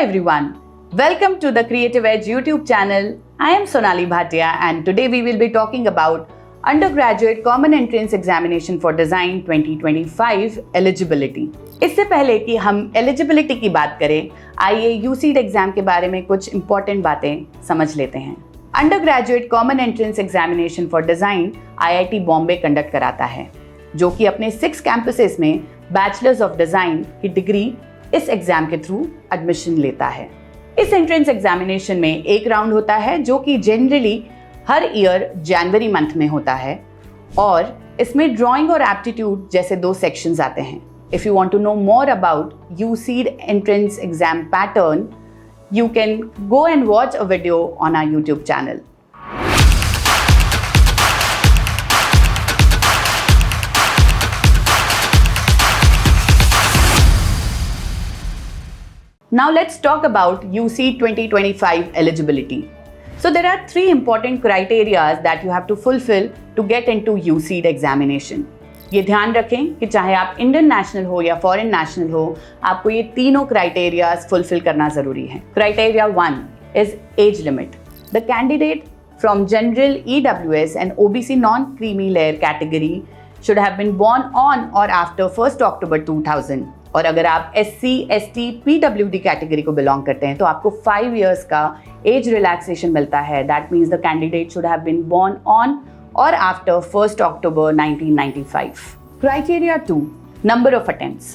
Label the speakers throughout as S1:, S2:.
S1: everyone, welcome to the Creative Edge YouTube channel. I am Sonali Bhatia and today we will be talking about Undergraduate Common Entrance Examination for Design 2025 Eligibility. इससे पहले कि हम eligibility की बात करें, आइए यूसीड exam के बारे में कुछ इंपॉर्टेंट बातें समझ लेते हैं। Undergraduate common entrance examination for design IIT Bombay conduct कराता है, जो कि अपने 6 कैंपसेस में बैचलर्स ऑफ डिज़ाइन की डिग्री इस एग्जाम के थ्रू एडमिशन लेता है। इस एंट्रेंस एग्जामिनेशन में एक राउंड होता है जो कि जनरली हर ईयर जनवरी मंथ में होता है और इसमें ड्राइंग और एप्टीट्यूड जैसे 2 सेक्शंस आते हैं। If you want to know more about UCEED entrance exam pattern, you can go and watch a video on our YouTube channel. Now let's talk about UCEED 2025 eligibility. So there are 3 important criteria that you have to fulfill to get into UCEED examination. ये ध्यान रखें कि चाहे आप Indian national हो या foreign national हो, आपको ये तीनों क्राइटेरियाज फुलफिल करना जरूरी है। Criteria 1 is age limit. The candidate from general EWS and OBC non creamy layer category should have been born on or after 1 October 2000। और अगर आप SC, ST, PWD कैटेगरी को बिलोंग करते हैं तो आपको 5 इयर्स का एज रिलैक्सेशन मिलता है। That means the candidate should have been born on or after 1st October 1995. Criteria 2, number of attempts.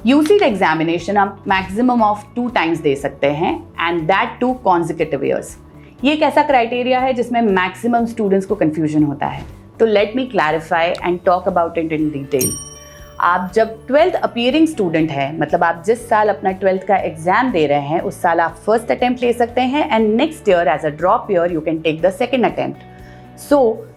S1: UCEED examination आप maximum of 2 times दे सकते हैं and that 2 consecutive years. ये एक ऐसा criteria है जिसमें maximum students को confusion होता है। तो let me clarify and talk about it in detail. आप जब 12th appearing student है, मतलब आप जिस साल अपना 12th का एग्जाम दे रहे हैं उस साल आप फर्स्ट अटेम्प्ट ले सकते हैं and next year as a drop year you can take the second attempt.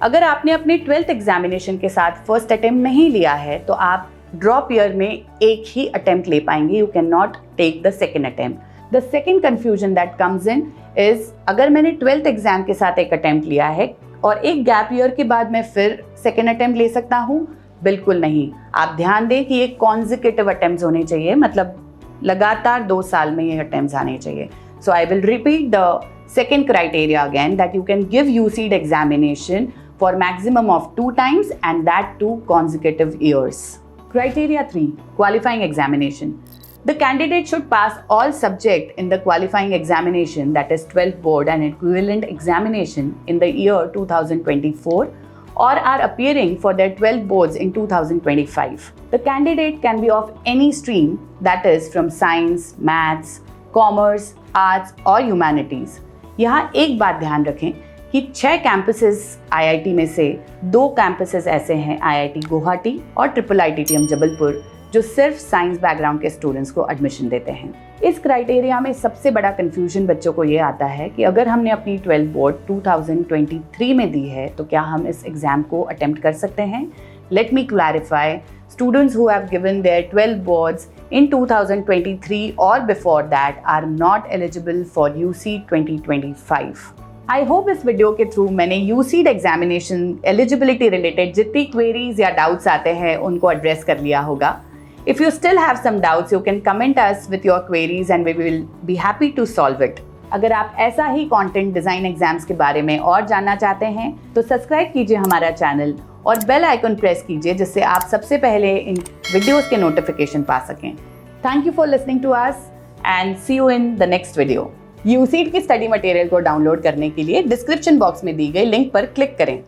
S1: अगर आपने अपने 12th एग्जामिनेशन के साथ फर्स्ट अटेम्प्ट नहीं लिया है तो आप ड्रॉप ईयर में एक ही अटेम्प्ट ले पाएंगे। You can not take the second attempt. The second confusion that comes in is अगर मैंने 12th एग्जाम के साथ एक अटेम्प्ट लिया है और एक गैप ईयर के बाद मैं फिर सेकेंड अटेम्प्ट ले सकता हूँ, बिल्कुल नहीं। आप ध्यान दें कि ये कॉन्जिक्यूटिव अटेम्प्ट्स होने चाहिए, मतलब लगातार 2 साल में ये अटेम्प्ट्स आने चाहिए। So I will repeat the second criteria again, that you can give UCEED examination for maximum of 2 times and that 2 consecutive years. Criteria 3, qualifying examination. The candidate should pass all subject in the qualifying examination, that is 12th board and equivalent examination in the year 2024 or are appearing for their 12th boards in 2025. The candidate can be of any stream, that is from science, maths, commerce, arts or humanities. यहाँ एक बात ध्यान रखें कि 6 campuses IIT में से 2 campuses ऐसे हैं, आईआईटी गुवाहाटी और IIITM जबलपुर, जो सिर्फ साइंस बैकग्राउंड के स्टूडेंट्स को एडमिशन देते हैं। इस क्राइटेरिया में सबसे बड़ा कंफ्यूजन बच्चों को ये आता है कि अगर हमने अपनी 12th बोर्ड 2023 में दी है तो क्या हम इस एग्ज़ाम को अटेम्प्ट कर सकते हैं। Let me clarify, students who have given their 12 boards in 2023 or before that are not eligible for UCEED 2025. I hope इस वीडियो के थ्रू मैंने UCEED एग्जामिनेशन एलिजिबिलिटी रिलेटेड जितनी क्वेरीज या डाउट्स आते हैं उनको एड्रेस कर लिया होगा। If you still have some doubts, you can comment us with your queries and we will be happy to solve it. अगर आप ऐसा ही कंटेंट डिज़ाइन एग्जाम्स के बारे में और जानना चाहते हैं तो सब्सक्राइब कीजिए हमारा चैनल और बेल आइकन प्रेस कीजिए जिससे आप सबसे पहले इन वीडियोस के नोटिफिकेशन पा सकें। Thank you for listening to us and see you in the next video. UCEED की स्टडी मटेरियल को डाउनलोड करने के लिए डिस्क्रिप्शन बॉक्स में दी गई लिंक पर क्लिक करें।